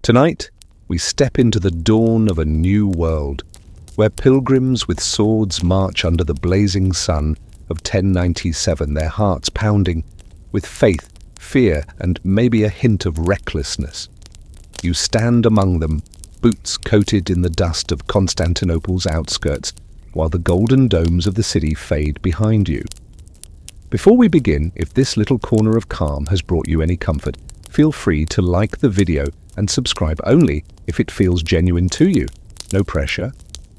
Tonight, we step into the dawn of a new world, where pilgrims with swords march under the blazing sun of 1097, their hearts pounding with faith, fear, and maybe a hint of recklessness. You stand among them, boots coated in the dust of Constantinople's outskirts, while the golden domes of the city fade behind you. Before we begin, if this little corner of calm has brought you any comfort, feel free to like the video and subscribe only if it feels genuine to you. No pressure.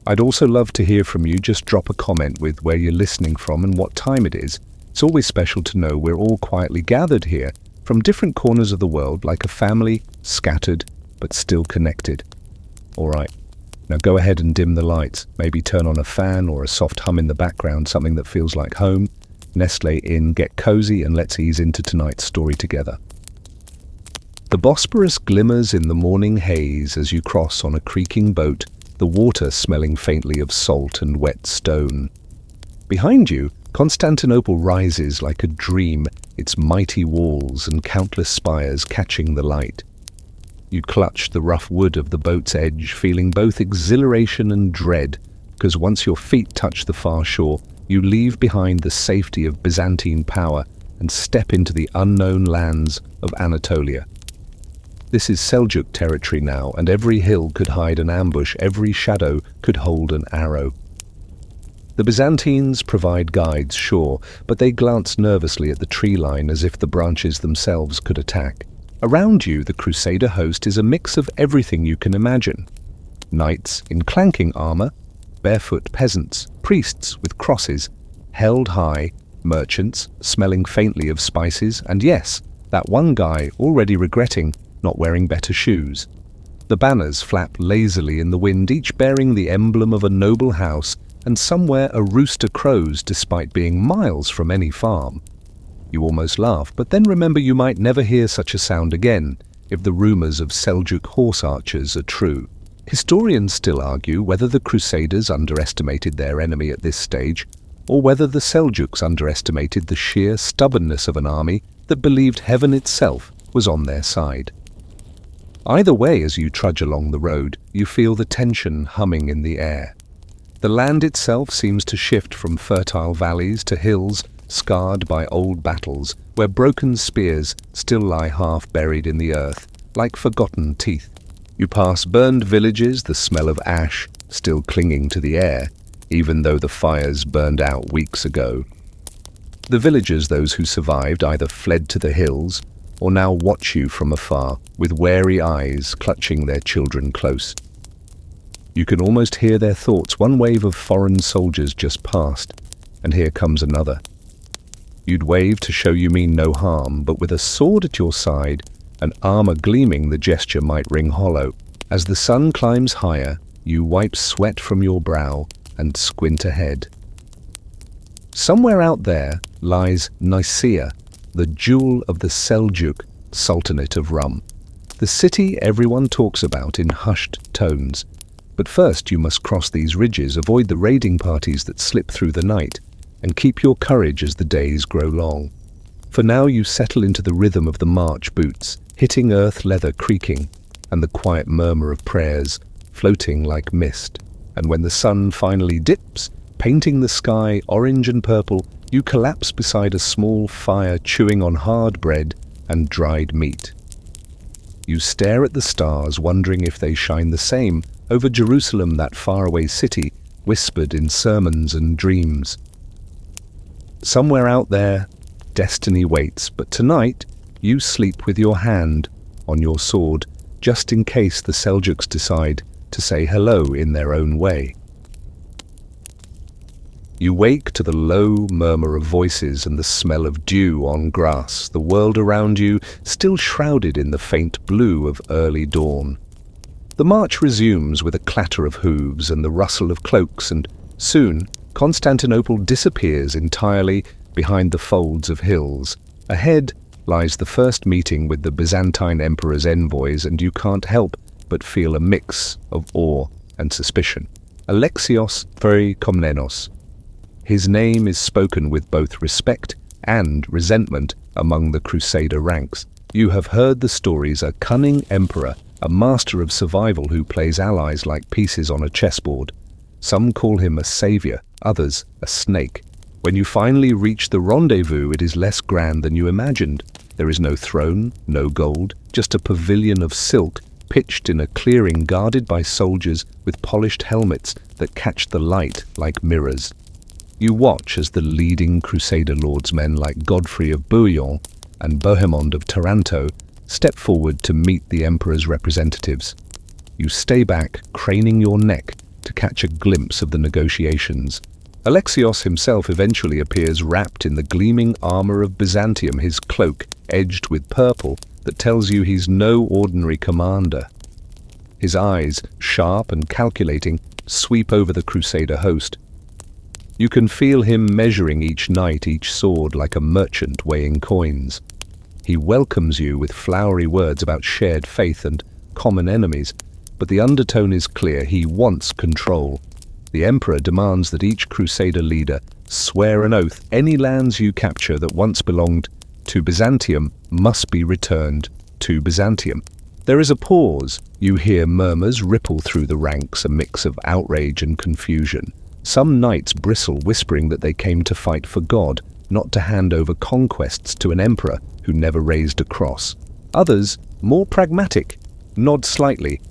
I'd also love to hear from you. Just drop a comment with where you're listening from and what time it is. It's always special to know we're all quietly gathered here from different corners of the world, like a family, scattered but still connected. All right, now go ahead and dim the lights. Maybe turn on a fan or a soft hum in the background, something that feels like home. Nestle in, get cozy, and let's ease into tonight's story together. The Bosporus glimmers in the morning haze as you cross on a creaking boat, the water smelling faintly of salt and wet stone. Behind you, Constantinople rises like a dream, its mighty walls and countless spires catching the light. You clutch the rough wood of the boat's edge, feeling both exhilaration and dread, because once your feet touch the far shore, you leave behind the safety of Byzantine power and step into the unknown lands of Anatolia. This is Seljuk territory now, and every hill could hide an ambush, every shadow could hold an arrow. The Byzantines provide guides, sure, but they glance nervously at the tree line as if the branches themselves could attack. Around you, the Crusader host is a mix of everything you can imagine. Knights in clanking armor, barefoot peasants, priests with crosses, held high, merchants smelling faintly of spices, and yes, that one guy already regretting not wearing better shoes. The banners flap lazily in the wind, each bearing the emblem of a noble house, and somewhere a rooster crows despite being miles from any farm. You almost laugh, but then remember you might never hear such a sound again if the rumors of Seljuk horse archers are true. Historians still argue whether the Crusaders underestimated their enemy at this stage, or whether the Seljuks underestimated the sheer stubbornness of an army that believed heaven itself was on their side. Either way, as you trudge along the road, you feel the tension humming in the air. The land itself seems to shift from fertile valleys to hills scarred by old battles, where broken spears still lie half buried in the earth, like forgotten teeth. You pass burned villages, the smell of ash still clinging to the air, even though the fires burned out weeks ago. The villagers, those who survived, either fled to the hills or now watch you from afar, with wary eyes clutching their children close. You can almost hear their thoughts. One wave of foreign soldiers just passed, and here comes another. You'd wave to show you mean no harm, but with a sword at your side and armor gleaming, the gesture might ring hollow. As the sun climbs higher, you wipe sweat from your brow and squint ahead. Somewhere out there lies Nicaea, the jewel of the Seljuk Sultanate of Rum, the city everyone talks about in hushed tones. But first you must cross these ridges, avoid the raiding parties that slip through the night, and keep your courage as the days grow long. For now you settle into the rhythm of the march boots, hitting earth leather creaking, and the quiet murmur of prayers floating like mist. And when the sun finally dips, painting the sky orange and purple, you collapse beside a small fire, chewing on hard bread and dried meat. You stare at the stars, wondering if they shine the same over Jerusalem, that faraway city, whispered in sermons and dreams. Somewhere out there, destiny waits, but tonight you sleep with your hand on your sword, just in case the Seljuks decide to say hello in their own way. You wake to the low murmur of voices and the smell of dew on grass, the world around you still shrouded in the faint blue of early dawn. The march resumes with a clatter of hooves and the rustle of cloaks, and soon Constantinople disappears entirely behind the folds of hills. Ahead lies the first meeting with the Byzantine emperor's envoys, and you can't help but feel a mix of awe and suspicion. Alexios Komnenos. His name is spoken with both respect and resentment among the Crusader ranks. You have heard the stories, a cunning emperor a master of survival who plays allies like pieces on a chessboard. Some call him a savior, others a snake. When you finally reach the rendezvous, it is less grand than you imagined. There is no throne, no gold, just a pavilion of silk pitched in a clearing guarded by soldiers with polished helmets that catch the light like mirrors. You watch as the leading Crusader lordsmen like Godfrey of Bouillon and Bohemond of Taranto step forward to meet the emperor's representatives. You stay back, craning your neck to catch a glimpse of the negotiations. Alexios himself eventually appears wrapped in the gleaming armor of Byzantium, his cloak edged with purple that tells you he's no ordinary commander. His eyes, sharp and calculating, sweep over the Crusader host. You can feel him measuring each knight, each sword, like a merchant weighing coins. He welcomes you with flowery words about shared faith and common enemies, but the undertone is clear: he wants control. The emperor demands that each Crusader leader swear an oath: any lands you capture that once belonged to Byzantium must be returned to Byzantium. There is a pause. You hear murmurs ripple through the ranks, a mix of outrage and confusion. Some knights bristle, whispering that they came to fight for God, not to hand over conquests to an emperor who never raised a cross. Others, more pragmatic, nod slightly.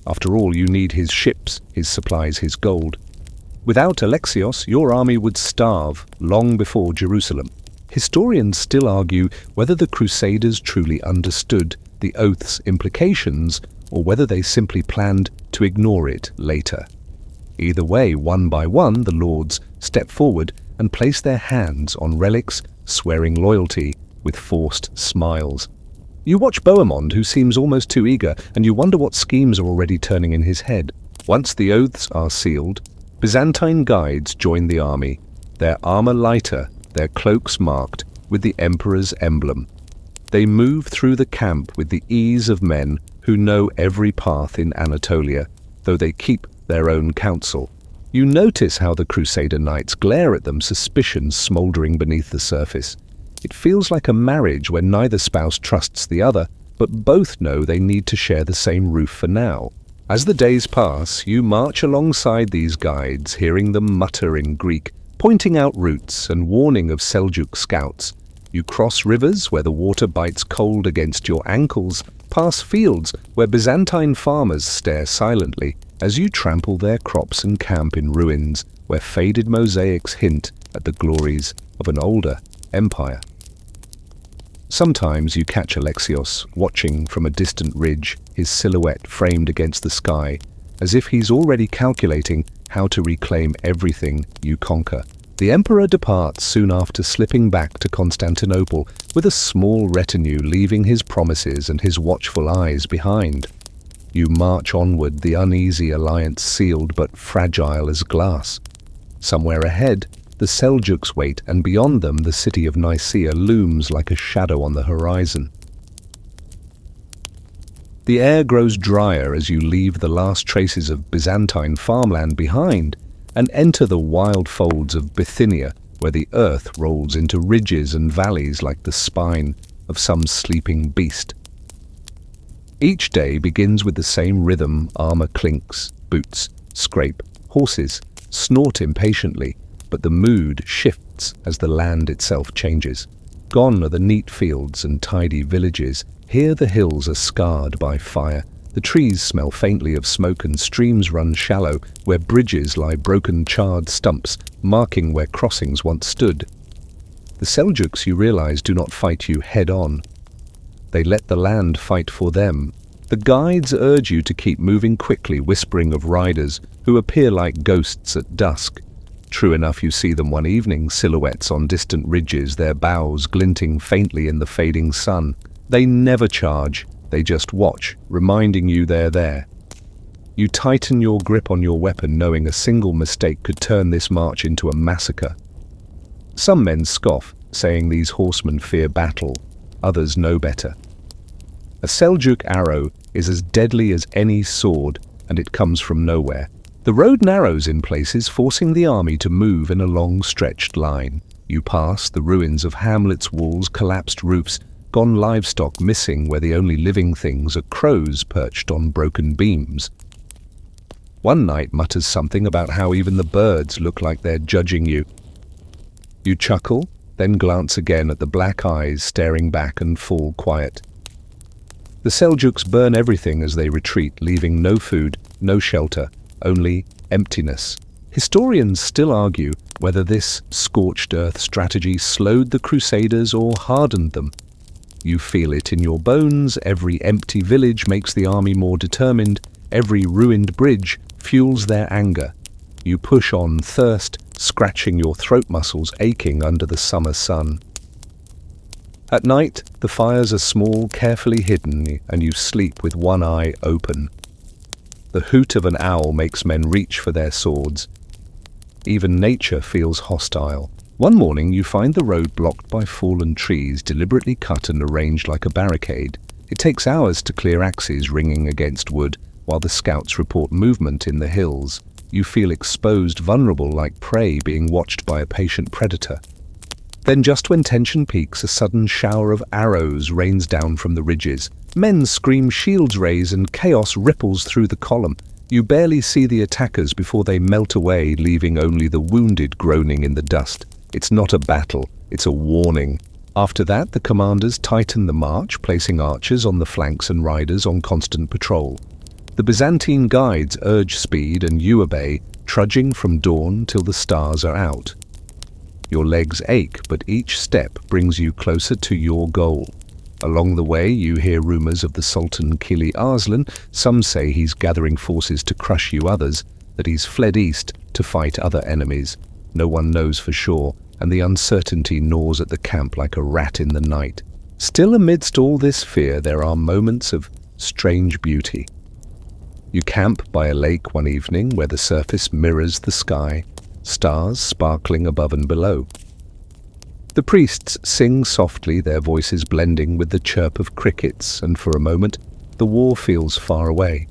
After all, you need his ships, his supplies, his gold. Without Alexios, your army would starve long before Jerusalem. Historians still argue whether the Crusaders truly understood the oath's implications or whether they simply planned to ignore it later. Either way, one by one, the lords step forward and place their hands on relics, swearing loyalty with forced smiles. You watch Bohemond, who seems almost too eager, and you wonder what schemes are already turning in his head. Once the oaths are sealed, Byzantine guides join the army, their armor lighter, their cloaks marked with the emperor's emblem. They move through the camp with the ease of men who know every path in Anatolia, though they keep their own counsel. You notice how the Crusader knights glare at them, suspicion smoldering beneath the surface. It feels like a marriage where neither spouse trusts the other, but both know they need to share the same roof for now. As the days pass, you march alongside these guides, hearing them mutter in Greek, pointing out routes and warning of Seljuk scouts. You cross rivers where the water bites cold against your ankles, pass fields where Byzantine farmers stare silently as you trample their crops and camp in ruins where faded mosaics hint at the glories of an older empire. Sometimes you catch Alexios watching from a distant ridge, his silhouette framed against the sky, as if he's already calculating how to reclaim everything you conquer. The emperor departs soon after, slipping back to Constantinople with a small retinue, leaving his promises and his watchful eyes behind. You march onward, the uneasy alliance sealed but fragile as glass. Somewhere ahead, the Seljuks wait, and beyond them the city of Nicaea looms like a shadow on the horizon. The air grows drier as you leave the last traces of Byzantine farmland behind and enter the wild folds of Bithynia, where the earth rolls into ridges and valleys like the spine of some sleeping beast. Each day begins with the same rhythm: armor clinks, boots scrape, horses snort impatiently, but the mood shifts as the land itself changes. Gone are the neat fields and tidy villages. Here the hills are scarred by fire. The trees smell faintly of smoke and streams run shallow, where bridges lie broken charred stumps, marking where crossings once stood. The Seljuks, you realize, do not fight you head-on. They let the land fight for them. The guides urge you to keep moving quickly, whispering of riders who appear like ghosts at dusk. True enough, you see them one evening, silhouettes on distant ridges, their bows glinting faintly in the fading sun. They never charge, they just watch, reminding you they're there. You tighten your grip on your weapon, knowing a single mistake could turn this march into a massacre. Some men scoff, saying these horsemen fear battle. Others know better. A Seljuk arrow is as deadly as any sword, and it comes from nowhere. The road narrows in places, forcing the army to move in a long stretched line. You pass the ruins of hamlets, walls, collapsed roofs, gone livestock missing where the only living things are crows perched on broken beams. One knight mutters something about how even the birds look like they're judging you. You chuckle, then glance again at the black eyes staring back and fall quiet. The Seljuks burn everything as they retreat, leaving no food, no shelter, only emptiness. Historians still argue whether this scorched earth strategy slowed the Crusaders or hardened them. You feel it in your bones. Every empty village makes the army more determined. Every ruined bridge fuels their anger. You push on, thirst scratching your throat muscles, aching under the summer sun. At night, the fires are small, carefully hidden, and you sleep with one eye open. The hoot of an owl makes men reach for their swords. Even nature feels hostile. One morning, you find the road blocked by fallen trees, deliberately cut and arranged like a barricade. It takes hours to clear axes ringing against wood, while the scouts report movement in the hills. You feel exposed, vulnerable, like prey being watched by a patient predator. Then just when tension peaks, a sudden shower of arrows rains down from the ridges. Men scream, shields raise, and chaos ripples through the column. You barely see the attackers before they melt away, leaving only the wounded groaning in the dust. It's not a battle, it's a warning. After that, the commanders tighten the march, placing archers on the flanks and riders on constant patrol. The Byzantine guides urge speed, and you obey, trudging from dawn till the stars are out. Your legs ache, but each step brings you closer to your goal. Along the way, you hear rumors of the Sultan Kili Arslan. Some say he's gathering forces to crush you, others that he's fled east to fight other enemies. No one knows for sure, and the uncertainty gnaws at the camp like a rat in the night. Still, amidst all this fear, there are moments of strange beauty. You camp by a lake one evening where the surface mirrors the sky, stars sparkling above and below. The priests sing softly, their voices blending with the chirp of crickets, and for a moment, the war feels far away.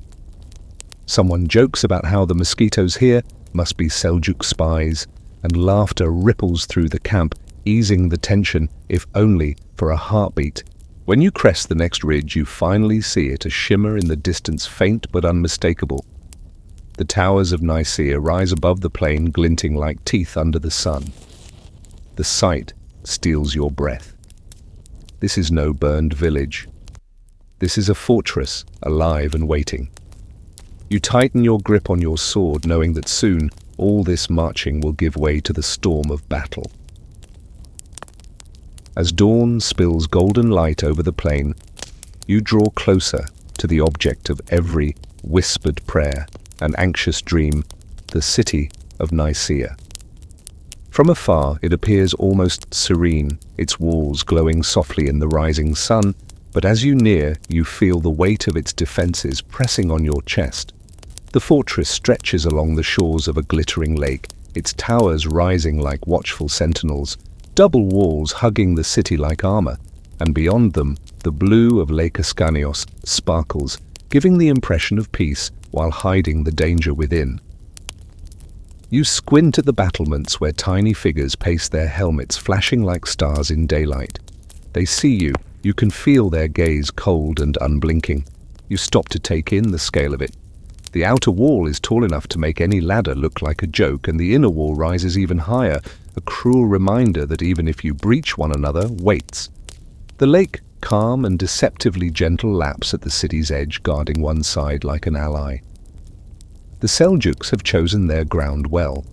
Someone jokes about how the mosquitoes here must be Seljuk spies, and laughter ripples through the camp, easing the tension, if only for a heartbeat. When you crest the next ridge, you finally see it, a shimmer in the distance, faint but unmistakable. The towers of Nicaea rise above the plain, glinting like teeth under the sun. The sight steals your breath. This is no burned village. This is a fortress, alive and waiting. You tighten your grip on your sword, knowing that soon all this marching will give way to the storm of battle. As dawn spills golden light over the plain, you draw closer to the object of every whispered prayer and anxious dream, the city of Nicaea. From afar, it appears almost serene, its walls glowing softly in the rising sun, but as you near, you feel the weight of its defenses pressing on your chest. The fortress stretches along the shores of a glittering lake, its towers rising like watchful sentinels, double walls hugging the city like armor, and beyond them, the blue of Lake Ascanios sparkles, giving the impression of peace while hiding the danger within. You squint at the battlements where tiny figures pace their helmets, flashing like stars in daylight. They see you. You can feel their gaze, cold and unblinking. You stop to take in the scale of it. The outer wall is tall enough to make any ladder look like a joke, and the inner wall rises even higher, a cruel reminder that even if you breach one another, waits. The lake, calm and deceptively gentle, laps at the city's edge, guarding one side like an ally. The Seljuks have chosen their ground well.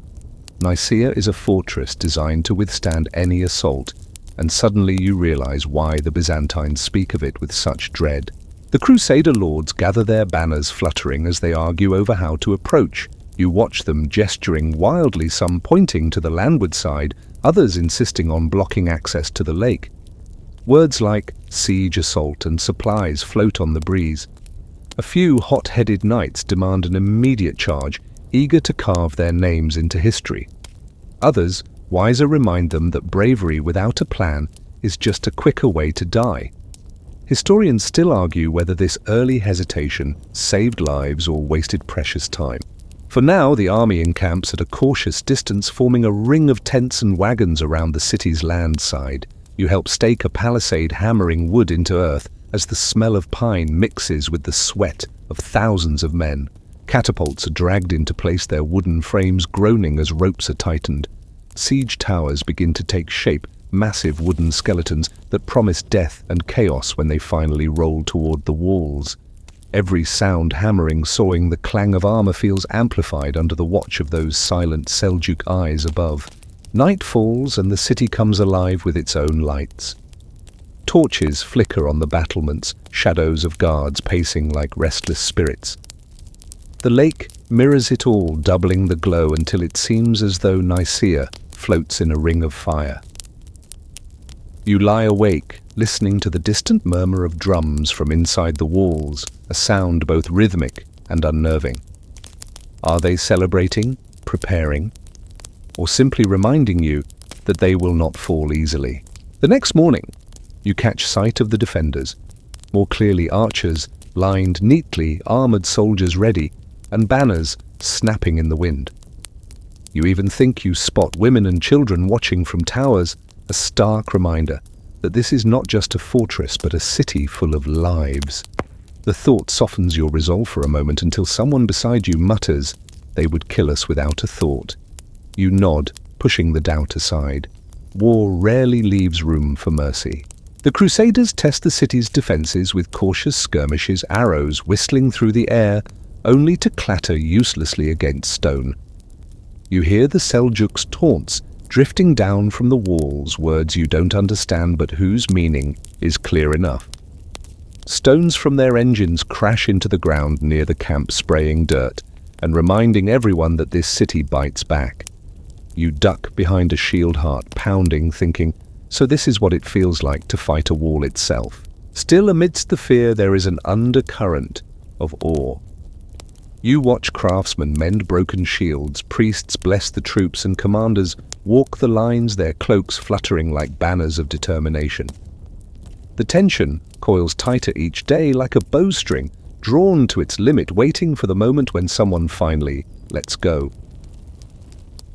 Nicaea is a fortress designed to withstand any assault, and suddenly you realize why the Byzantines speak of it with such dread. The Crusader lords gather their banners fluttering as they argue over how to approach. You watch them gesturing wildly, some pointing to the landward side, others insisting on blocking access to the lake. Words like siege, assault, and supplies float on the breeze. A few hot-headed knights demand an immediate charge, eager to carve their names into history. Others, wiser, remind them that bravery without a plan is just a quicker way to die. Historians still argue whether this early hesitation saved lives or wasted precious time. For now, the army encamps at a cautious distance, forming a ring of tents and wagons around the city's land side. You help stake a palisade, hammering wood into earth as the smell of pine mixes with the sweat of thousands of men. Catapults are dragged into place, their wooden frames groaning as ropes are tightened. Siege towers begin to take shape, massive wooden skeletons that promise death and chaos when they finally roll toward the walls. Every sound, hammering, sawing, the clang of armor feels amplified under the watch of those silent Seljuk eyes above. Night falls and the city comes alive with its own lights. Torches flicker on the battlements, shadows of guards pacing like restless spirits. The lake mirrors it all, doubling the glow until it seems as though Nicaea floats in a ring of fire. You lie awake, listening to the distant murmur of drums from inside the walls, a sound both rhythmic and unnerving. Are they celebrating, preparing, or simply reminding you that they will not fall easily? The next morning, you catch sight of the defenders, more clearly archers, lined neatly, armored soldiers ready, and banners snapping in the wind. You even think you spot women and children watching from towers, a stark reminder that this is not just a fortress but a city full of lives. The thought softens your resolve for a moment until someone beside you mutters, "They would kill us without a thought." You nod, pushing the doubt aside. War rarely leaves room for mercy. The Crusaders test the city's defenses with cautious skirmishes, arrows whistling through the air, only to clatter uselessly against stone. You hear the Seljuks' taunts drifting down from the walls, words you don't understand but whose meaning is clear enough. Stones from their engines crash into the ground near the camp, spraying dirt and reminding everyone that this city bites back. You duck behind a shield, heart pounding, thinking, so this is what it feels like to fight a wall itself. Still, amidst the fear, there is an undercurrent of awe. You watch craftsmen mend broken shields, priests bless the troops, and commanders walk the lines, their cloaks fluttering like banners of determination. The tension coils tighter each day, like a bowstring drawn to its limit, waiting for the moment when someone finally lets go.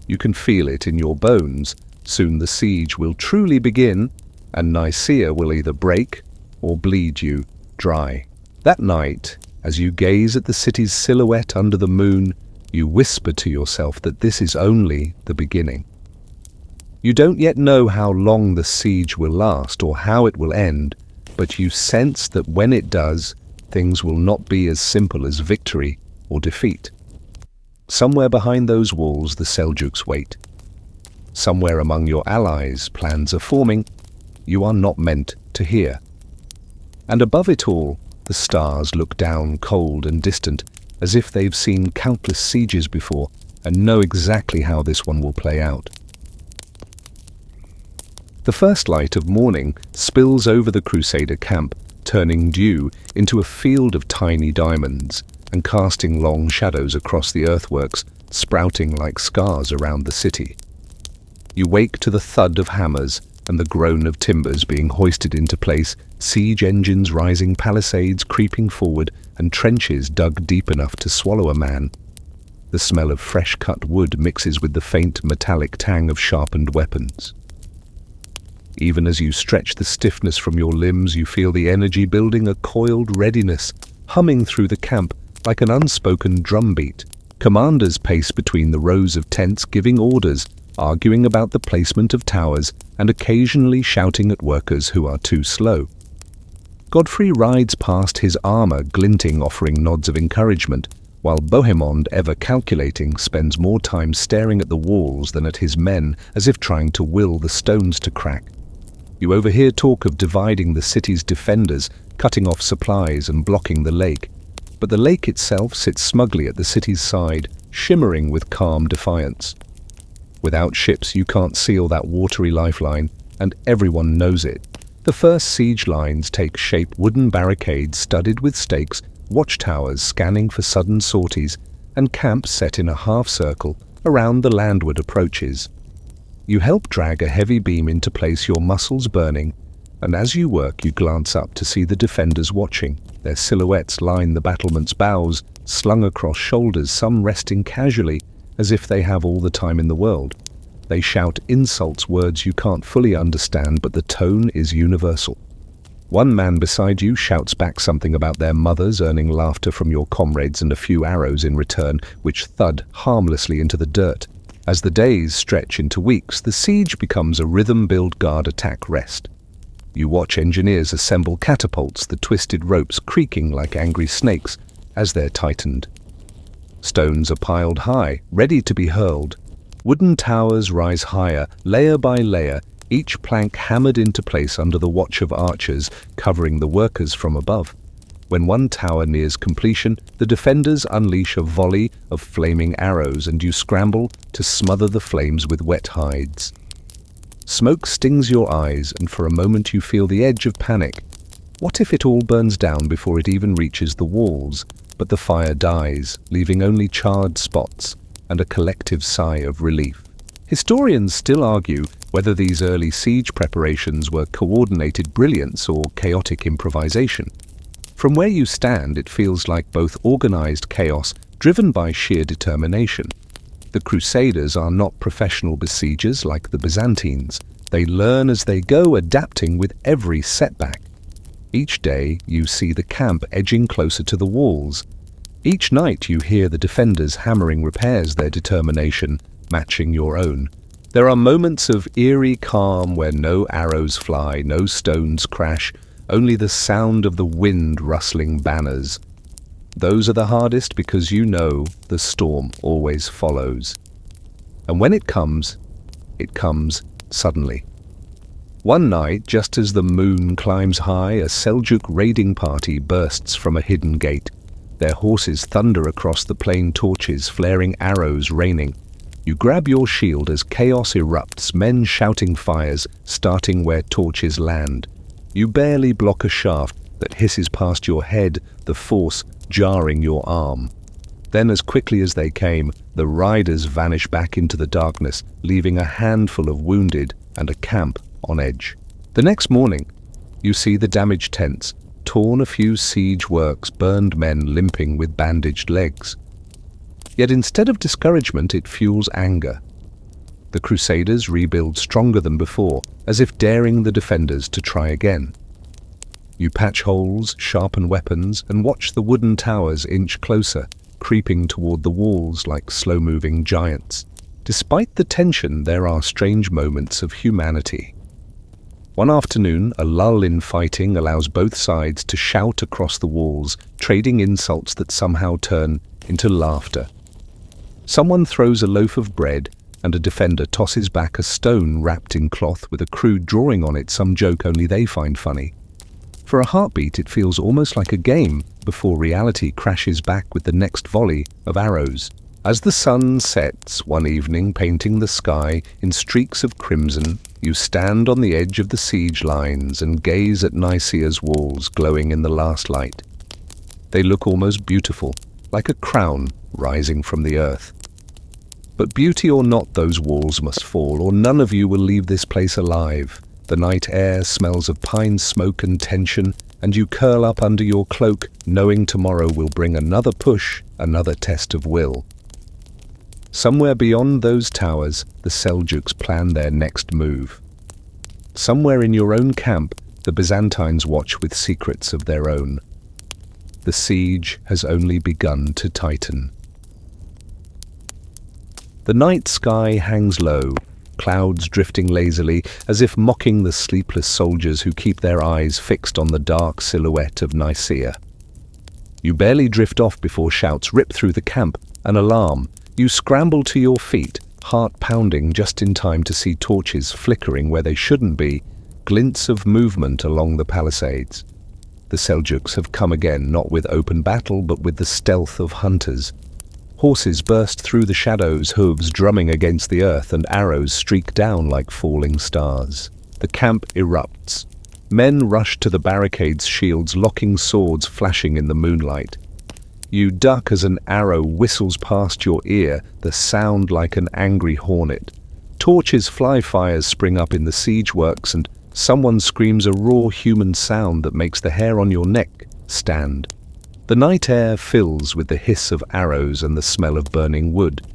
You can feel it in your bones. Soon the siege will truly begin, and Nicaea will either break or bleed you dry. That night, as you gaze at the city's silhouette under the moon, you whisper to yourself that this is only the beginning. You don't yet know how long the siege will last or how it will end, but you sense that when it does, things will not be as simple as victory or defeat. Somewhere behind those walls, the Seljuks wait. Somewhere among your allies, plans are forming you are not meant to hear. And above it all, the stars look down, cold and distant, as if they've seen countless sieges before and know exactly how this one will play out. The first light of morning spills over the Crusader camp, turning dew into a field of tiny diamonds and casting long shadows across the earthworks, sprouting like scars around the city. You wake to the thud of hammers and the groan of timbers being hoisted into place, siege engines rising, palisades creeping forward, and trenches dug deep enough to swallow a man. The smell of fresh-cut wood mixes with the faint metallic tang of sharpened weapons. Even as you stretch the stiffness from your limbs, you feel the energy building, a coiled readiness, humming through the camp like an unspoken drumbeat. Commanders pace between the rows of tents, giving orders, arguing about the placement of towers, and occasionally shouting at workers who are too slow. Godfrey rides past, his armor glinting, offering nods of encouragement, while Bohemond, ever calculating, spends more time staring at the walls than at his men, as if trying to will the stones to crack. You overhear talk of dividing the city's defenders, cutting off supplies and blocking the lake. But the lake itself sits smugly at the city's side, shimmering with calm defiance. Without ships, you can't seal that watery lifeline, and everyone knows it. The first siege lines take shape, wooden barricades studded with stakes, watchtowers scanning for sudden sorties, and camps set in a half-circle around the landward approaches. You help drag a heavy beam into place, your muscles burning, and as you work you glance up to see the defenders watching. Their silhouettes line the battlement's bows, slung across shoulders, some resting casually, as if they have all the time in the world. They shout insults, words you can't fully understand, but the tone is universal. One man beside you shouts back something about their mothers, earning laughter from your comrades and a few arrows in return, which thud harmlessly into the dirt. As the days stretch into weeks, the siege becomes a rhythm-build guard attack rest. You watch engineers assemble catapults, the twisted ropes creaking like angry snakes as they're tightened. Stones are piled high, ready to be hurled. Wooden towers rise higher, layer by layer, each plank hammered into place under the watch of archers covering the workers from above. When one tower nears completion, the defenders unleash a volley of flaming arrows and you scramble to smother the flames with wet hides. Smoke stings your eyes and for a moment you feel the edge of panic. What if it all burns down before it even reaches the walls? But the fire dies, leaving only charred spots and a collective sigh of relief. Historians still argue whether these early siege preparations were coordinated brilliance or chaotic improvisation. From where you stand, it feels like both organized chaos driven by sheer determination. The Crusaders are not professional besiegers like the Byzantines. They learn as they go, adapting with every setback. Each day, you see the camp edging closer to the walls. Each night, you hear the defenders hammering repairs, their determination matching your own. There are moments of eerie calm where no arrows fly, no stones crash, only the sound of the wind rustling banners. Those are the hardest because you know the storm always follows. And when it comes suddenly. One night, just as the moon climbs high, a Seljuk raiding party bursts from a hidden gate. Their horses thunder across the plain, torches flaring, arrows raining. You grab your shield as chaos erupts, men shouting, fires starting where torches land. You barely block a shaft that hisses past your head, the force jarring your arm. Then, as quickly as they came, the riders vanish back into the darkness, leaving a handful of wounded and a camp on edge. The next morning, you see the damaged tents, torn a few siege works, burned men limping with bandaged legs. Yet instead of discouragement, it fuels anger. The Crusaders rebuild stronger than before, as if daring the defenders to try again. You patch holes, sharpen weapons, and watch the wooden towers inch closer, creeping toward the walls like slow-moving giants. Despite the tension, there are strange moments of humanity. One afternoon, a lull in fighting allows both sides to shout across the walls, trading insults that somehow turn into laughter. Someone throws a loaf of bread, and a defender tosses back a stone wrapped in cloth with a crude drawing on it, some joke only they find funny. For a heartbeat, it feels almost like a game before reality crashes back with the next volley of arrows. As the sun sets one evening, painting the sky in streaks of crimson, you stand on the edge of the siege lines and gaze at Nicaea's walls glowing in the last light. They look almost beautiful, like a crown rising from the earth. But beauty or not, those walls must fall, or none of you will leave this place alive. The night air smells of pine smoke and tension, and you curl up under your cloak, knowing tomorrow will bring another push, another test of will. Somewhere beyond those towers, the Seljuks plan their next move. Somewhere in your own camp, the Byzantines watch with secrets of their own. The siege has only begun to tighten. The night sky hangs low, clouds drifting lazily, as if mocking the sleepless soldiers who keep their eyes fixed on the dark silhouette of Nicaea. You barely drift off before shouts rip through the camp, an alarm. You scramble to your feet, heart pounding, just in time to see torches flickering where they shouldn't be, glints of movement along the palisades. The Seljuks have come again, not with open battle, but with the stealth of hunters. Horses burst through the shadows, hooves drumming against the earth, and arrows streak down like falling stars. The camp erupts. Men rush to the barricades, shields locking, swords flashing in the moonlight. You duck as an arrow whistles past your ear, the sound like an angry hornet. Torches fly, fires spring up in the siege works, and someone screams a raw human sound that makes the hair on your neck stand. The night air fills with the hiss of arrows and the smell of burning wood.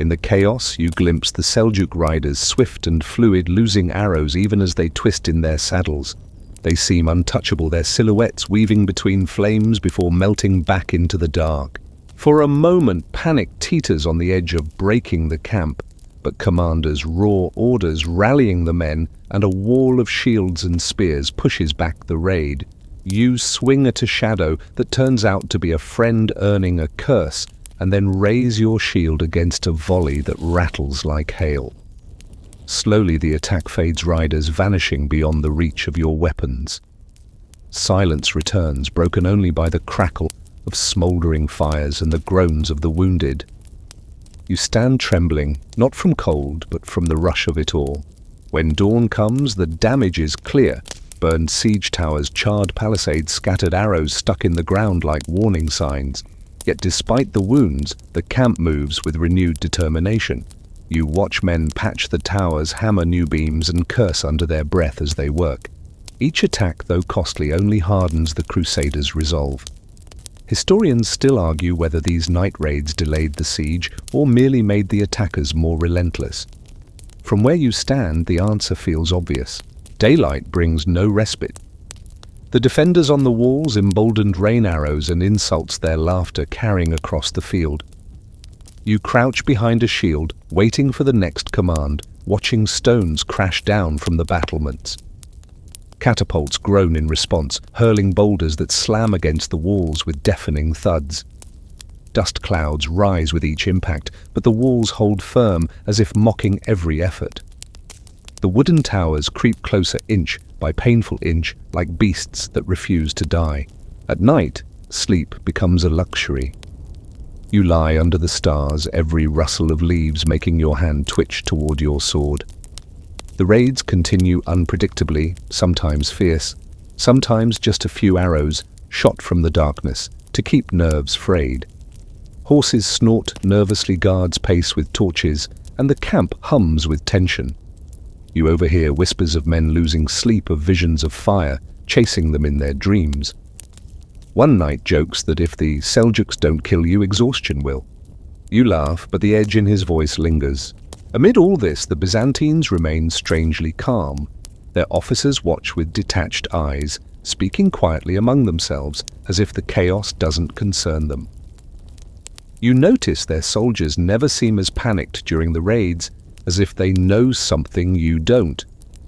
In the chaos, you glimpse the Seljuk riders, swift and fluid, losing arrows even as they twist in their saddles. They seem untouchable, their silhouettes weaving between flames before melting back into the dark. For a moment, panic teeters on the edge of breaking the camp, but commanders roar orders, rallying the men, and a wall of shields and spears pushes back the raid. You swing at a shadow that turns out to be a friend earning a curse, and then raise your shield against a volley that rattles like hail. Slowly the attack fades, riders vanishing beyond the reach of your weapons. Silence returns, broken only by the crackle of smouldering fires and the groans of the wounded. You stand trembling, not from cold, but from the rush of it all. When dawn comes, the damage is clear. Burned siege towers, charred palisades, scattered arrows stuck in the ground like warning signs. Yet despite the wounds, the camp moves with renewed determination. You watch men patch the towers, hammer new beams, and curse under their breath as they work. Each attack, though costly, only hardens the Crusaders' resolve. Historians still argue whether these night raids delayed the siege or merely made the attackers more relentless. From where you stand, the answer feels obvious. Daylight brings no respite. The defenders on the walls emboldened rain arrows and insults their laughter carrying across the field. You crouch behind a shield, waiting for the next command, watching stones crash down from the battlements. Catapults groan in response, hurling boulders that slam against the walls with deafening thuds. Dust clouds rise with each impact, but the walls hold firm as if mocking every effort. The wooden towers creep closer inch by painful inch, like beasts that refuse to die. At night, sleep becomes a luxury. You lie under the stars, every rustle of leaves making your hand twitch toward your sword. The raids continue unpredictably, sometimes fierce, sometimes just a few arrows shot from the darkness to keep nerves frayed. Horses snort, nervously guards pace with torches, and the camp hums with tension. You overhear whispers of men losing sleep, of visions of fire chasing them in their dreams. One knight jokes that if the Seljuks don't kill you, exhaustion will. You laugh, but the edge in his voice lingers. Amid all this, the Byzantines remain strangely calm. Their officers watch with detached eyes, speaking quietly among themselves, as if the chaos doesn't concern them. You notice their soldiers never seem as panicked during the raids, as if they know something you don't.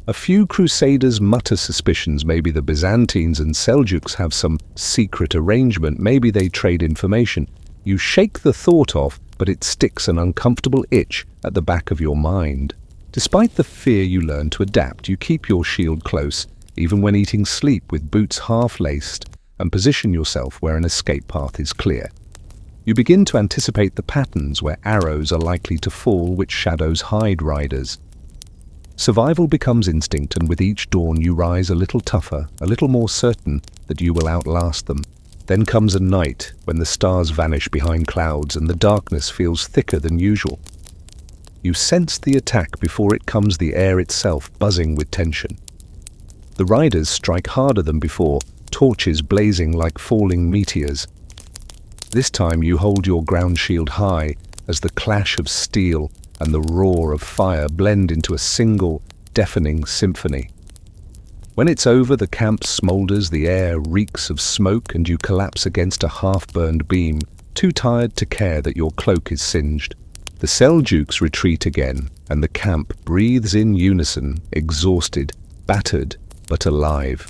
A few Crusaders mutter suspicions. Maybe the Byzantines and Seljuks have some secret arrangement. Maybe they trade information. You shake the thought off, but it sticks an uncomfortable itch at the back of your mind. Despite the fear, you learn to adapt. You keep your shield close, even when eating sleep with boots half-laced, and position yourself where an escape path is clear. You begin to anticipate the patterns where arrows are likely to fall, which shadows hide riders. Survival becomes instinct, and with each dawn you rise a little tougher, a little more certain that you will outlast them. Then comes a night when the stars vanish behind clouds and the darkness feels thicker than usual. You sense the attack before it comes, the air itself buzzing with tension. The riders strike harder than before, torches blazing like falling meteors. This time you hold your ground shield high as the clash of steel and the roar of fire blend into a single, deafening symphony. When it's over, the camp smolders, the air reeks of smoke, and you collapse against a half-burned beam, too tired to care that your cloak is singed. The Seljuks retreat again, and the camp breathes in unison, exhausted, battered, but alive.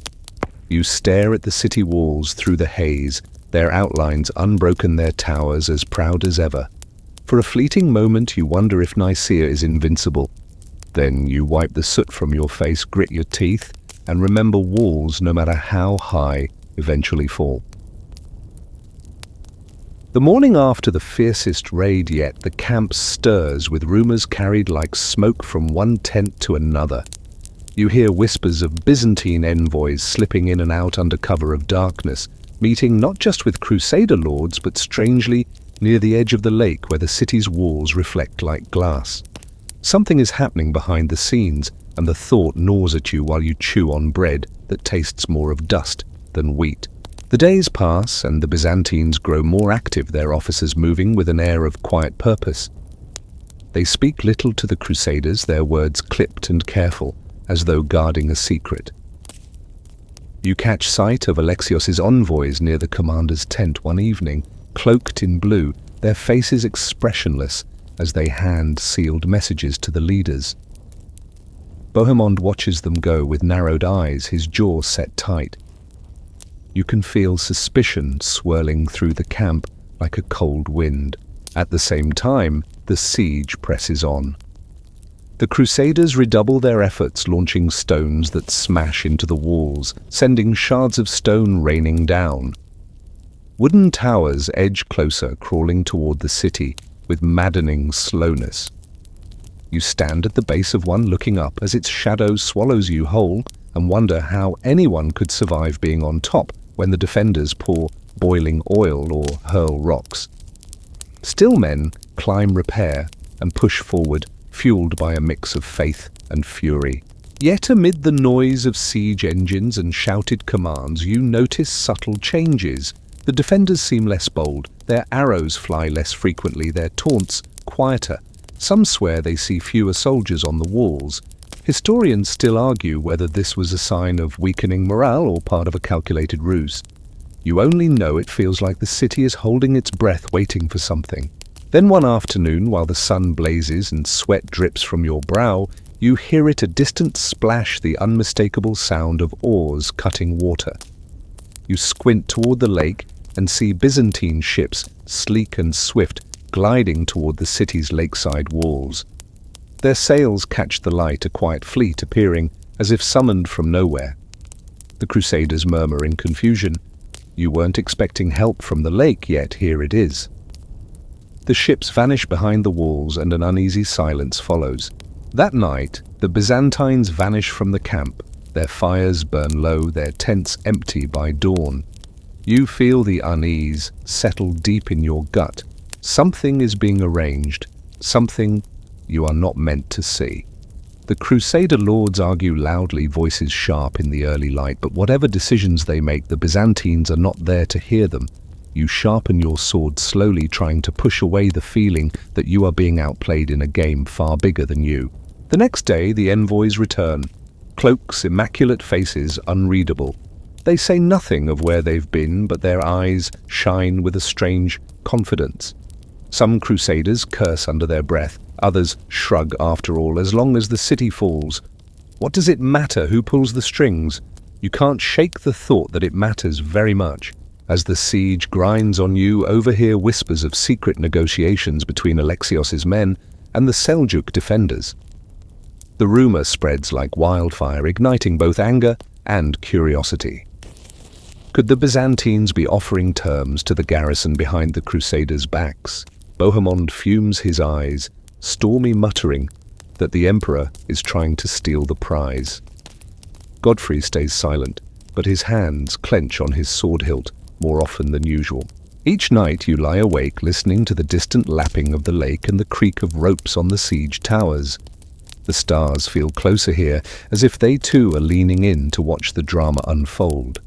You stare at the city walls through the haze, their outlines unbroken, their towers as proud as ever. For a fleeting moment you wonder if Nicaea is invincible. Then you wipe the soot from your face, grit your teeth, and remember walls, no matter how high, eventually fall. The morning after the fiercest raid yet, the camp stirs with rumors carried like smoke from one tent to another. You hear whispers of Byzantine envoys slipping in and out under cover of darkness, meeting not just with Crusader lords, but strangely near the edge of the lake where the city's walls reflect like glass. Something is happening behind the scenes, and the thought gnaws at you while you chew on bread that tastes more of dust than wheat. The days pass, and the Byzantines grow more active, their officers moving with an air of quiet purpose. They speak little to the Crusaders, their words clipped and careful, as though guarding a secret. You catch sight of Alexios's envoys near the commander's tent one evening, cloaked in blue, their faces expressionless as they hand sealed messages to the leaders. Bohemond watches them go with narrowed eyes, his jaw set tight. You can feel suspicion swirling through the camp like a cold wind. At the same time, the siege presses on. The Crusaders redouble their efforts, launching stones that smash into the walls, sending shards of stone raining down. Wooden towers edge closer, crawling toward the city with maddening slowness. You stand at the base of one, looking up as its shadow swallows you whole, and wonder how anyone could survive being on top when the defenders pour boiling oil or hurl rocks. Still men climb repair and push forward, fueled by a mix of faith and fury. Yet amid the noise of siege engines and shouted commands, you notice subtle changes. The defenders seem less bold, their arrows fly less frequently, their taunts quieter. Some swear they see fewer soldiers on the walls. Historians still argue whether this was a sign of weakening morale or part of a calculated ruse. You only know it feels like the city is holding its breath, waiting for something. Then one afternoon, while the sun blazes and sweat drips from your brow, you hear it, a distant splash, the unmistakable sound of oars cutting water. You squint toward the lake and see Byzantine ships, sleek and swift, gliding toward the city's lakeside walls. Their sails catch the light, a quiet fleet appearing as if summoned from nowhere. The Crusaders murmur in confusion. You weren't expecting help from the lake, yet here it is. The ships vanish behind the walls and an uneasy silence follows. That night, the Byzantines vanish from the camp. Their fires burn low, their tents empty by dawn. You feel the unease settle deep in your gut. Something is being arranged, something you are not meant to see. The Crusader lords argue loudly, voices sharp in the early light, but whatever decisions they make, the Byzantines are not there to hear them. You sharpen your sword slowly, trying to push away the feeling that you are being outplayed in a game far bigger than you. The next day, the envoys return. Cloaks, immaculate faces, unreadable. They say nothing of where they've been, but their eyes shine with a strange confidence. Some Crusaders curse under their breath, others shrug. After all, as long as the city falls, what does it matter who pulls the strings? You can't shake the thought that it matters very much. As the siege grinds on you, overhear whispers of secret negotiations between Alexios's men and the Seljuk defenders. The rumor spreads like wildfire, igniting both anger and curiosity. Could the Byzantines be offering terms to the garrison behind the Crusaders' backs? Bohemond fumes his eyes, stormy, muttering that the emperor is trying to steal the prize. Godfrey stays silent, but his hands clench on his sword hilt more often than usual. Each night you lie awake, listening to the distant lapping of the lake and the creak of ropes on the siege towers. The stars feel closer here, as if they too are leaning in to watch the drama unfold.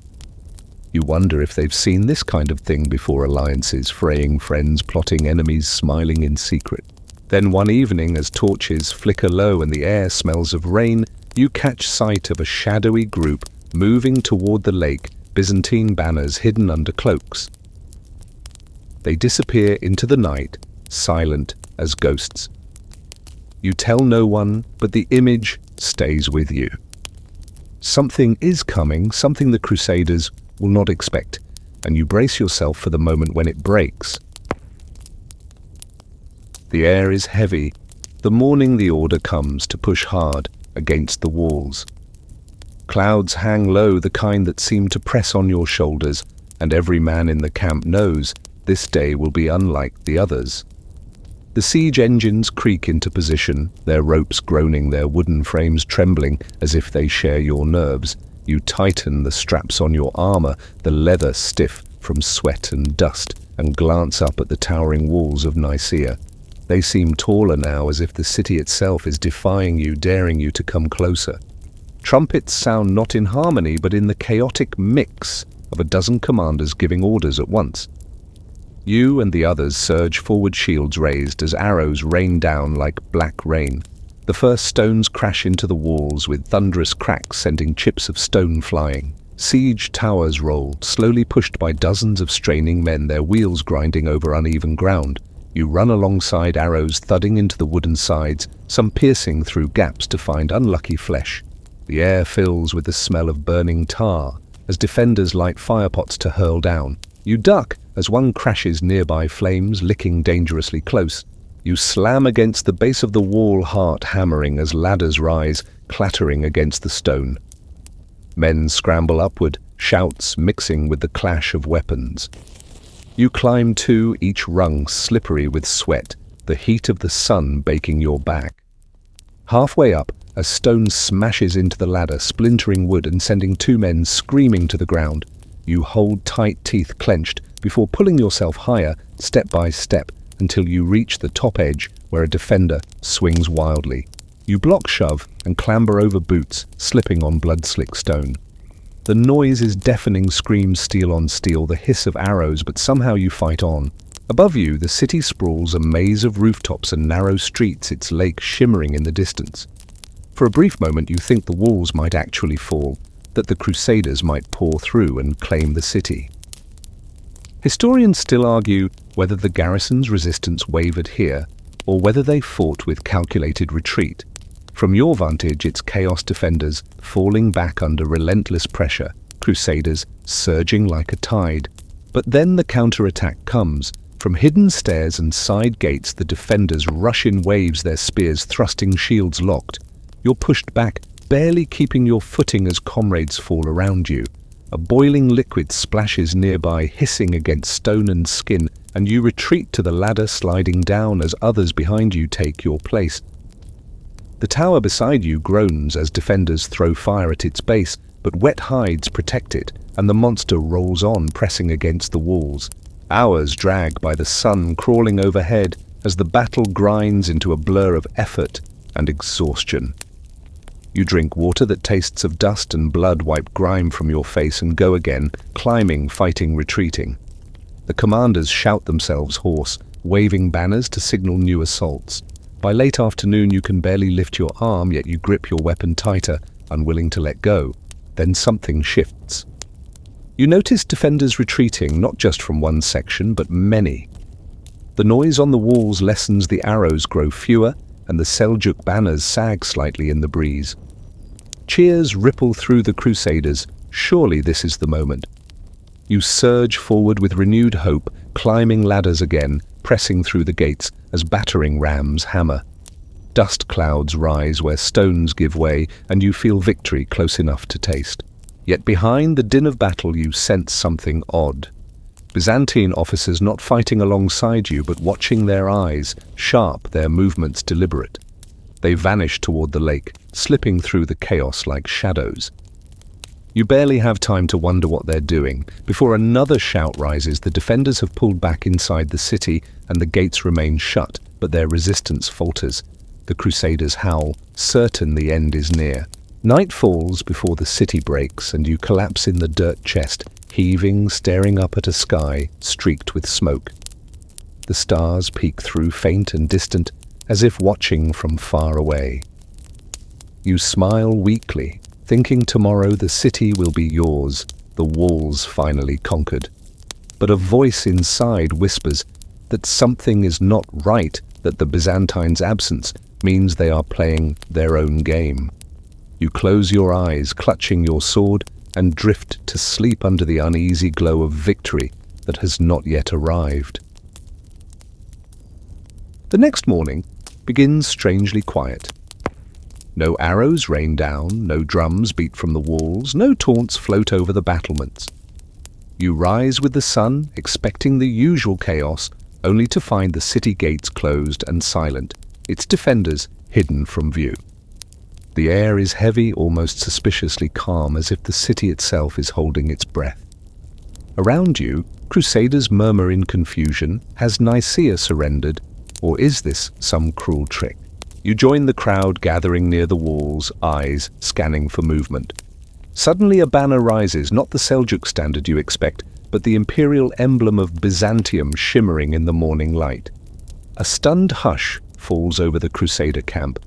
You wonder if they've seen this kind of thing before: alliances, fraying friends, plotting enemies, smiling in secret. Then one evening, as torches flicker low and the air smells of rain, you catch sight of a shadowy group moving toward the lake, Byzantine banners hidden under cloaks. They disappear into the night, silent as ghosts. You tell no one, but the image stays with you. Something is coming, something the Crusaders will not expect, and you brace yourself for the moment when it breaks. The air is heavy. The morning the order comes to push hard against the walls. Clouds hang low, the kind that seem to press on your shoulders, and every man in the camp knows this day will be unlike the others. The siege engines creak into position, their ropes groaning, their wooden frames trembling as if they share your nerves. You tighten the straps on your armor, the leather stiff from sweat and dust, and glance up at the towering walls of Nicaea. They seem taller now, as if the city itself is defying you, daring you to come closer. Trumpets sound not in harmony, but in the chaotic mix of a dozen commanders giving orders at once. You and the others surge forward, shields raised as arrows rain down like black rain. The first stones crash into the walls with thunderous cracks sending chips of stone flying. Siege towers roll, slowly pushed by dozens of straining men, their wheels grinding over uneven ground. You run alongside, arrows thudding into the wooden sides, some piercing through gaps to find unlucky flesh. The air fills with the smell of burning tar as defenders light firepots to hurl down. You duck as one crashes nearby flames, licking dangerously close. You slam against the base of the wall, heart hammering as ladders rise, clattering against the stone. Men scramble upward, shouts mixing with the clash of weapons. You climb too, each rung slippery with sweat, the heat of the sun baking your back. Halfway up, a stone smashes into the ladder, splintering wood and sending two men screaming to the ground. You hold tight, teeth clenched, before pulling yourself higher, step by step, until you reach the top edge where a defender swings wildly. You block shove and clamber over boots, slipping on blood-slick stone. The noise is deafening, screams steel on steel, the hiss of arrows, but somehow you fight on. Above you, the city sprawls, a maze of rooftops and narrow streets, its lake shimmering in the distance. For a brief moment you think the walls might actually fall, that the Crusaders might pour through and claim the city. Historians still argue whether the garrison's resistance wavered here, or whether they fought with calculated retreat. From your vantage, it's chaos defenders falling back under relentless pressure, Crusaders surging like a tide. But then the counterattack comes. From hidden stairs and side gates, the defenders rush in waves, their spears thrusting, shields locked. You're pushed back, barely keeping your footing as comrades fall around you. A boiling liquid splashes nearby, hissing against stone and skin, and you retreat to the ladder, sliding down as others behind you take your place. The tower beside you groans as defenders throw fire at its base, but wet hides protect it, and the monster rolls on, pressing against the walls. Hours drag by the sun crawling overhead as the battle grinds into a blur of effort and exhaustion. You drink water that tastes of dust and blood, wipe grime from your face and go again, climbing, fighting, retreating. The commanders shout themselves hoarse, waving banners to signal new assaults. By late afternoon you can barely lift your arm, yet you grip your weapon tighter, unwilling to let go. Then something shifts. You notice defenders retreating, not just from one section, but many. The noise on the walls lessens, the arrows grow fewer, and the Seljuk banners sag slightly in the breeze. Cheers ripple through the Crusaders. Surely this is the moment. You surge forward with renewed hope, climbing ladders again, pressing through the gates as battering rams hammer. Dust clouds rise where stones give way, and you feel victory close enough to taste. Yet behind the din of battle you sense something odd. Byzantine officers not fighting alongside you, but watching, their eyes sharp, their movements deliberate. They vanish toward the lake, slipping through the chaos like shadows. You barely have time to wonder what they're doing before another shout rises. The defenders have pulled back inside the city and the gates remain shut, but their resistance falters. The Crusaders howl, certain the end is near. Night falls before the city breaks and you collapse in the dirt chest, heaving, staring up at a sky streaked with smoke. The stars peek through, faint and distant, as if watching from far away. You smile weakly, thinking tomorrow the city will be yours, the walls finally conquered. But a voice inside whispers that something is not right, that the Byzantines' absence means they are playing their own game. You close your eyes, clutching your sword, and drift to sleep under the uneasy glow of victory that has not yet arrived. The next morning begins strangely quiet. No arrows rain down, no drums beat from the walls, no taunts float over the battlements. You rise with the sun, expecting the usual chaos, only to find the city gates closed and silent, its defenders hidden from view. The air is heavy, almost suspiciously calm, as if the city itself is holding its breath. Around you, Crusaders murmur in confusion. Has Nicaea surrendered, or is this some cruel trick? You join the crowd gathering near the walls, eyes scanning for movement. Suddenly a banner rises, not the Seljuk standard you expect, but the imperial emblem of Byzantium shimmering in the morning light. A stunned hush falls over the Crusader camp.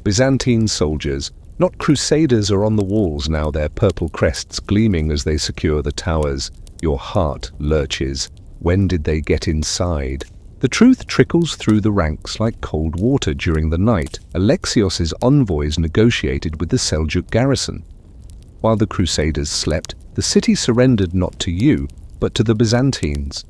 Byzantine soldiers, not Crusaders, are on the walls now, their purple crests gleaming as they secure the towers. Your heart lurches. When did they get inside? The truth trickles through the ranks like cold water during the night. Alexios's envoys negotiated with the Seljuk garrison. While the Crusaders slept, the city surrendered not to you, but to the Byzantines.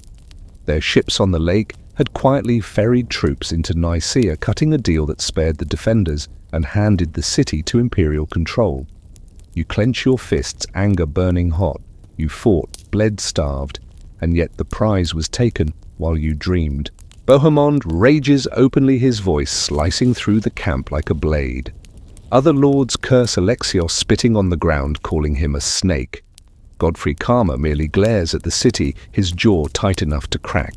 Their ships on the lake had quietly ferried troops into Nicaea, cutting a deal that spared the defenders and handed the city to imperial control. You clench your fists, anger burning hot. You fought, bled, starved, and yet the prize was taken while you dreamed. Bohemond rages openly, his voice slicing through the camp like a blade. Other lords curse Alexios, spitting on the ground, calling him a snake. Godfrey Karma merely glares at the city, his jaw tight enough to crack.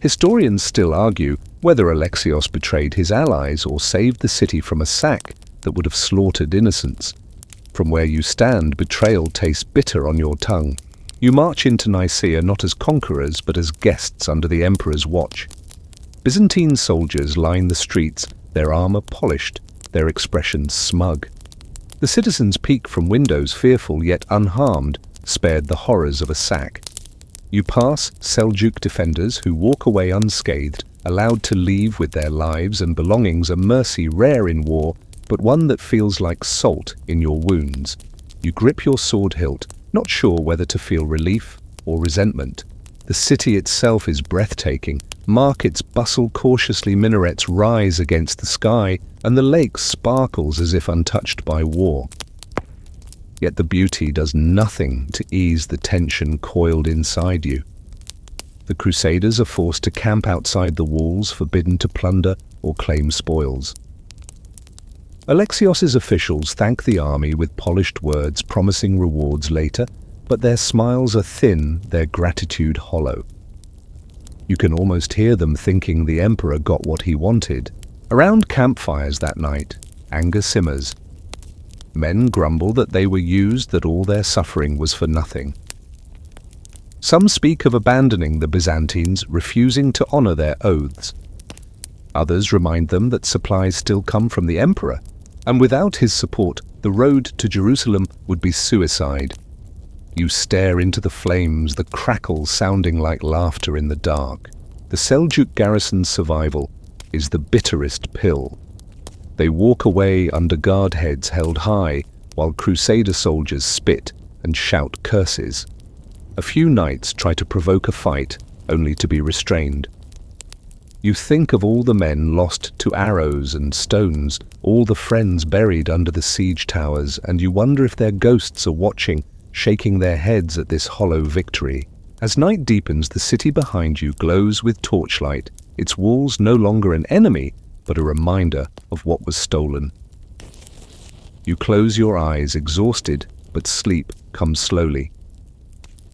Historians still argue whether Alexios betrayed his allies or saved the city from a sack that would have slaughtered innocents. From where you stand, betrayal tastes bitter on your tongue. You march into Nicaea not as conquerors, but as guests under the emperor's watch. Byzantine soldiers line the streets, their armor polished, their expressions smug. The citizens peek from windows, fearful yet unharmed, spared the horrors of a sack. You pass Seljuk defenders who walk away unscathed, allowed to leave with their lives and belongings, a mercy rare in war, but one that feels like salt in your wounds. You grip your sword hilt, not sure whether to feel relief or resentment. The city itself is breathtaking. Markets bustle cautiously, minarets rise against the sky, and the lake sparkles as if untouched by war. Yet the beauty does nothing to ease the tension coiled inside you. The Crusaders are forced to camp outside the walls, forbidden to plunder or claim spoils. Alexios's officials thank the army with polished words, promising rewards later, but their smiles are thin, their gratitude hollow. You can almost hear them thinking the emperor got what he wanted. Around campfires that night, anger simmers. Men grumble that they were used, that all their suffering was for nothing. Some speak of abandoning the Byzantines, refusing to honor their oaths. Others remind them that supplies still come from the emperor, and without his support, the road to Jerusalem would be suicide. You stare into the flames, the crackle sounding like laughter in the dark. The Seljuk garrison's survival is the bitterest pill. They walk away under guard heads held high, while Crusader soldiers spit and shout curses. A few knights try to provoke a fight, only to be restrained. You think of all the men lost to arrows and stones, all the friends buried under the siege towers, and you wonder if their ghosts are watching, shaking their heads at this hollow victory. As night deepens, the city behind you glows with torchlight, its walls no longer an enemy, but a reminder of what was stolen. You close your eyes, exhausted, but sleep comes slowly.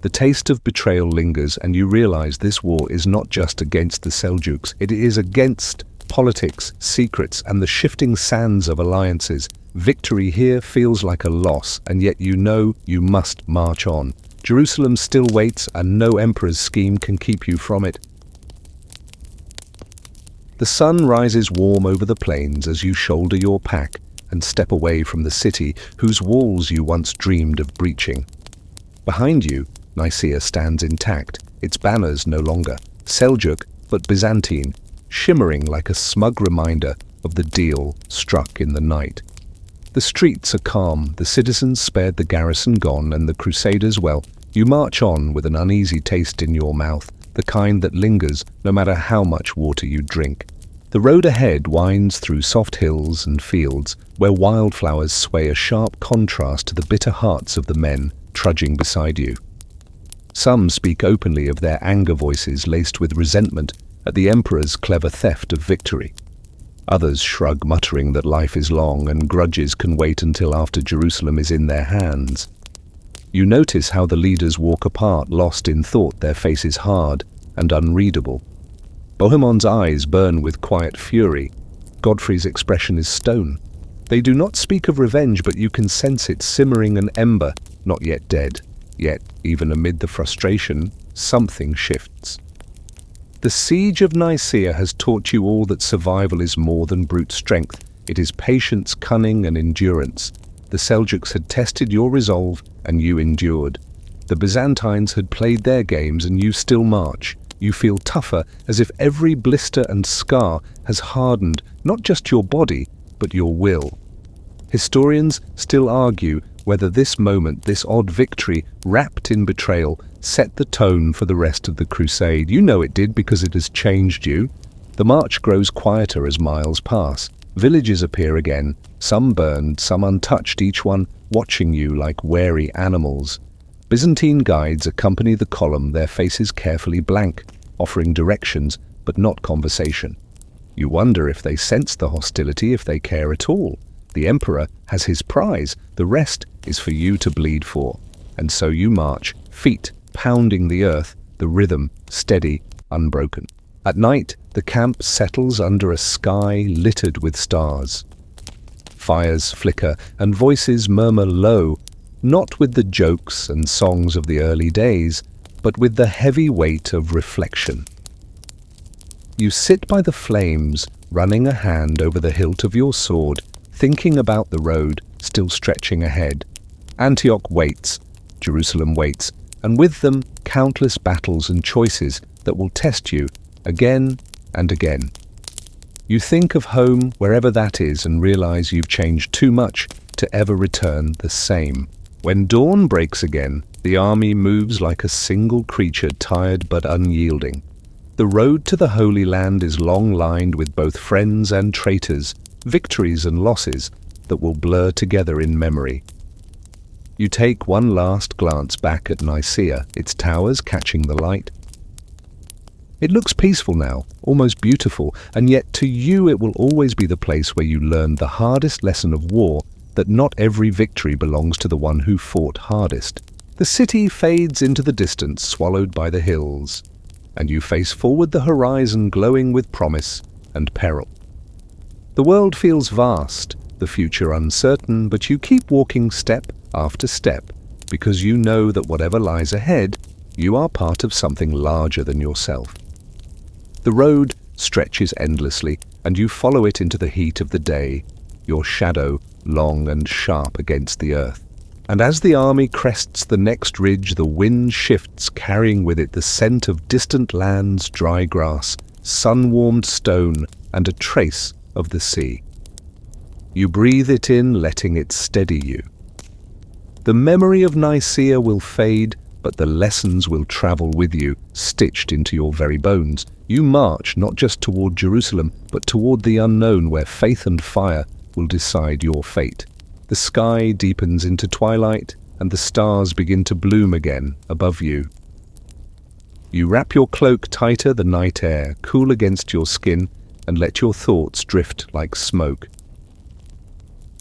The taste of betrayal lingers, and you realize this war is not just against the Seljuks, it is against politics, secrets, and the shifting sands of alliances. Victory here feels like a loss, and yet you know you must march on. Jerusalem still waits, and no emperor's scheme can keep you from it. The sun rises warm over the plains as you shoulder your pack and step away from the city whose walls you once dreamed of breaching. Behind you, Nicaea stands intact, its banners no longer Seljuk but Byzantine, shimmering like a smug reminder of the deal struck in the night. The streets are calm, the citizens spared, the garrison gone, and the Crusaders, well, you march on with an uneasy taste in your mouth, the kind that lingers no matter how much water you drink. The road ahead winds through soft hills and fields, where wildflowers sway, a sharp contrast to the bitter hearts of the men trudging beside you. Some speak openly of their anger, voices laced with resentment at the emperor's clever theft of victory. Others shrug, muttering that life is long and grudges can wait until after Jerusalem is in their hands. You notice how the leaders walk apart, lost in thought, their faces hard and unreadable. Bohemond's eyes burn with quiet fury. Godfrey's expression is stone. They do not speak of revenge, but you can sense it simmering, an ember not yet dead. Yet, even amid the frustration, something shifts. The siege of Nicaea has taught you all that survival is more than brute strength. It is patience, cunning, and endurance. The Seljuks had tested your resolve, and you endured. The Byzantines had played their games, and you still march. You feel tougher, as if every blister and scar has hardened not just your body, but your will. Historians still argue whether this moment, this odd victory, wrapped in betrayal, set the tone for the rest of the crusade. You know it did, because it has changed you. The march grows quieter as miles pass. Villages appear again, some burned, some untouched, each one watching you like wary animals. Byzantine guides accompany the column, their faces carefully blank, offering directions but not conversation. You wonder if they sense the hostility, if they care at all. The emperor has his prize, the rest is for you to bleed for. And so you march, feet pounding the earth, the rhythm steady, unbroken. At night, the camp settles under a sky littered with stars. Fires flicker and voices murmur low, not with the jokes and songs of the early days, but with the heavy weight of reflection. You sit by the flames, running a hand over the hilt of your sword, thinking about the road still stretching ahead. Antioch waits, Jerusalem waits, and with them countless battles and choices that will test you again and again. You think of home, wherever that is, and realize you've changed too much to ever return the same. When dawn breaks again, the army moves like a single creature, tired but unyielding. The road to the Holy Land is long lined with both friends and traitors, victories and losses that will blur together in memory. You take one last glance back at Nicaea, its towers catching the light. It looks peaceful now, almost beautiful, and yet to you it will always be the place where you learned the hardest lesson of war, that not every victory belongs to the one who fought hardest. The city fades into the distance, swallowed by the hills, and you face forward, the horizon glowing with promise and peril. The world feels vast, the future uncertain, but you keep walking step after step, because you know that whatever lies ahead, you are part of something larger than yourself. The road stretches endlessly, and you follow it into the heat of the day, your shadow long and sharp against the earth. And as the army crests the next ridge, the wind shifts, carrying with it the scent of distant lands, dry grass, sun-warmed stone, and a trace of the sea. You breathe it in, letting it steady you. The memory of Nicaea will fade, but the lessons will travel with you, stitched into your very bones. You march not just toward Jerusalem, but toward the unknown, where faith and fire will decide your fate. The sky deepens into twilight, and the stars begin to bloom again above you. You wrap your cloak tighter, the night air cool against your skin, and let your thoughts drift like smoke.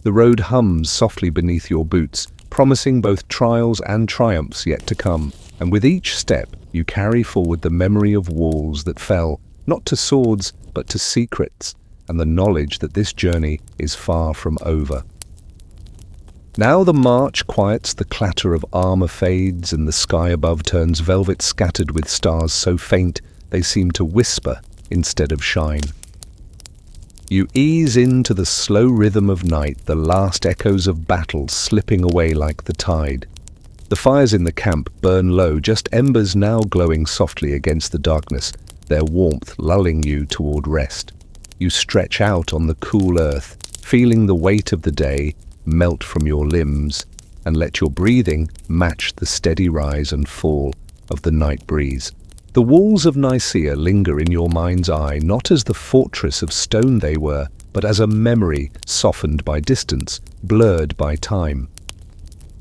The road hums softly beneath your boots, promising both trials and triumphs yet to come, and with each step you carry forward the memory of walls that fell, not to swords, but to secrets, and the knowledge that this journey is far from over. Now the march quiets, the clatter of armor fades, and the sky above turns velvet, scattered with stars so faint they seem to whisper instead of shine. You ease into the slow rhythm of night, the last echoes of battle slipping away like the tide. The fires in the camp burn low, just embers now glowing softly against the darkness, their warmth lulling you toward rest. You stretch out on the cool earth, feeling the weight of the day melt from your limbs, and let your breathing match the steady rise and fall of the night breeze. The walls of Nicaea linger in your mind's eye, not as the fortress of stone they were, but as a memory softened by distance, blurred by time.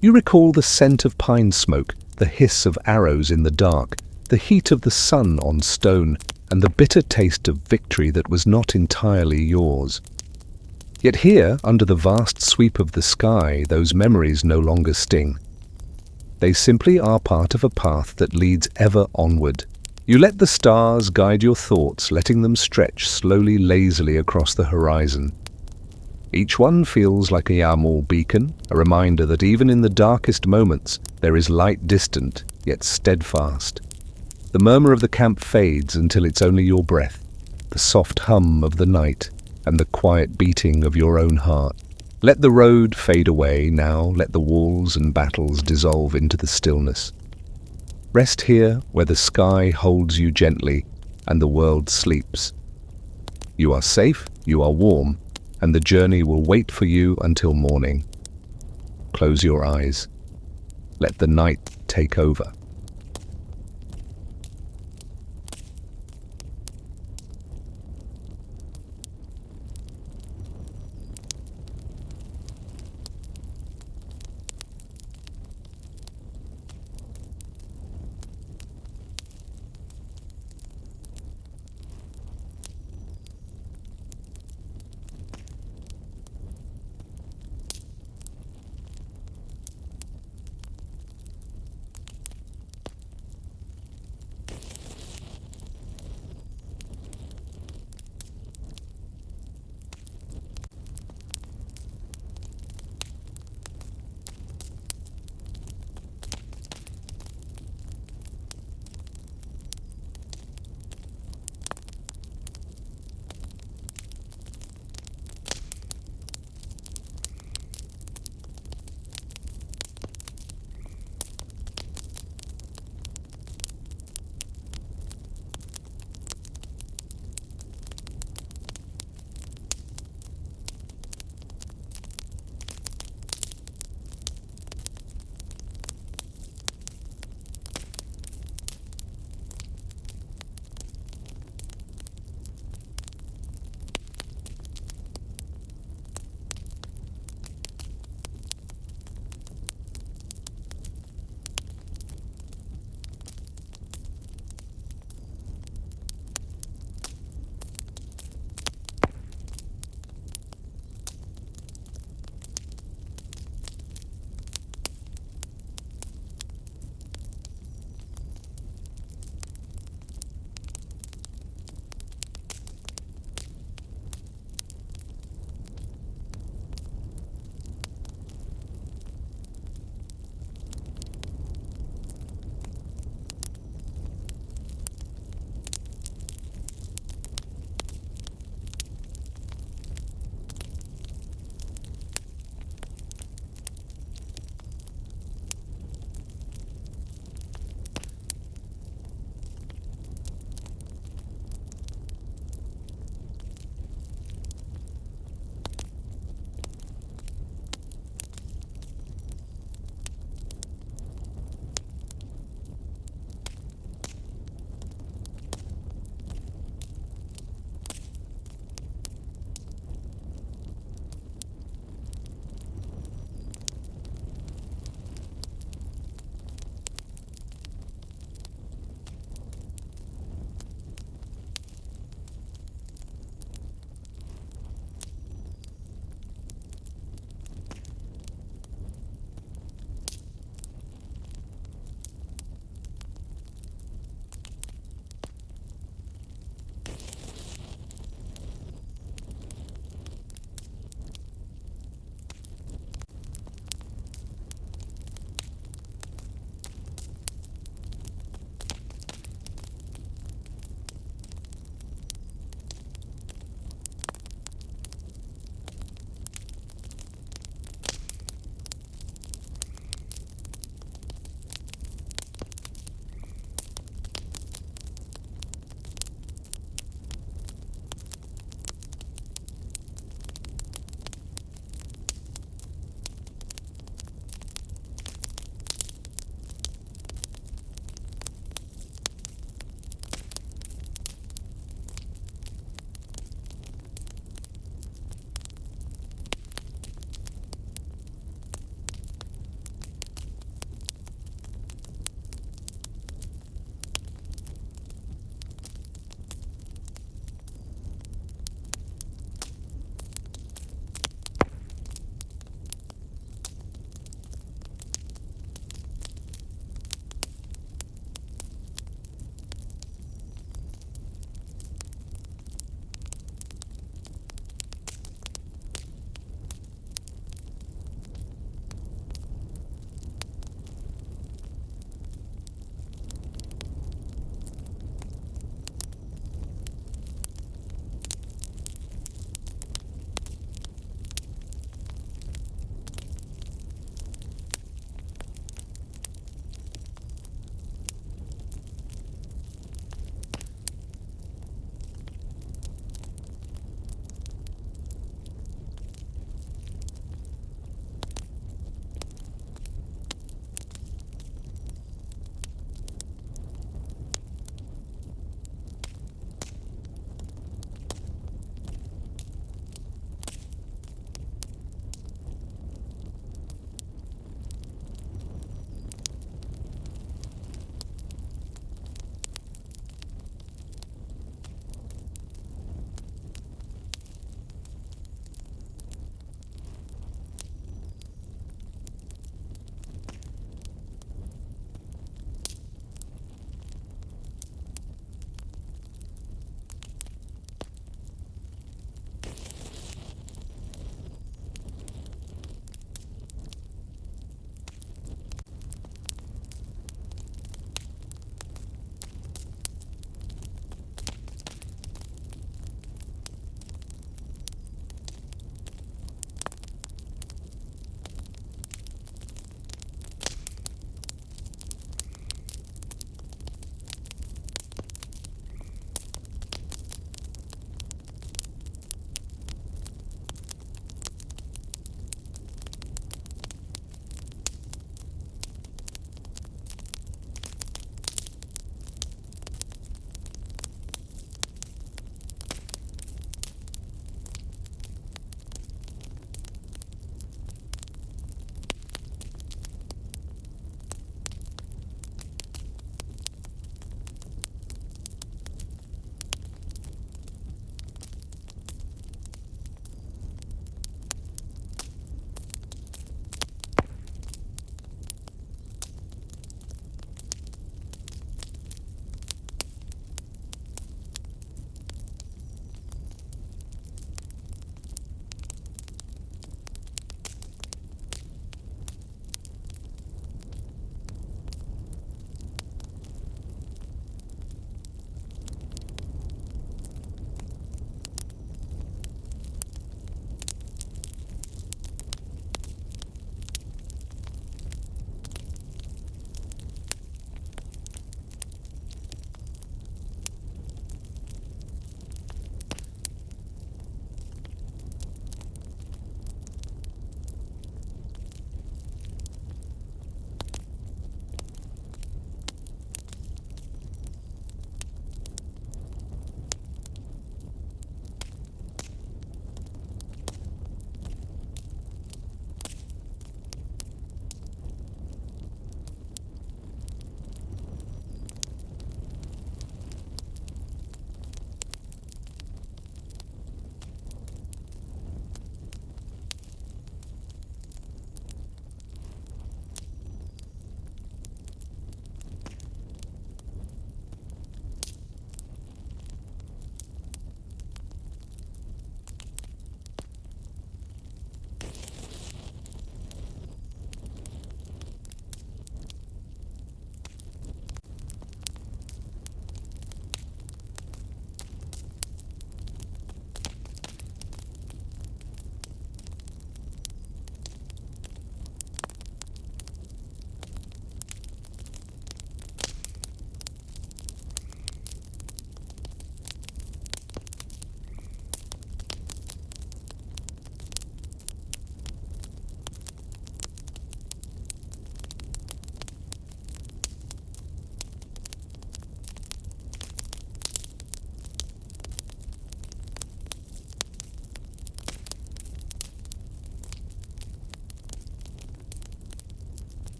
You recall the scent of pine smoke, the hiss of arrows in the dark, the heat of the sun on stone, and the bitter taste of victory that was not entirely yours. Yet here, under the vast sweep of the sky, those memories no longer sting. They simply are part of a path that leads ever onward. You let the stars guide your thoughts, letting them stretch slowly, lazily across the horizon. Each one feels like a Yamul beacon, a reminder that even in the darkest moments there is light distant, yet steadfast. The murmur of the camp fades until it's only your breath, the soft hum of the night, and the quiet beating of your own heart. Let the road fade away now, let the walls and battles dissolve into the stillness. Rest here where the sky holds you gently and the world sleeps. You are safe, you are warm, and the journey will wait for you until morning. Close your eyes. Let the night take over.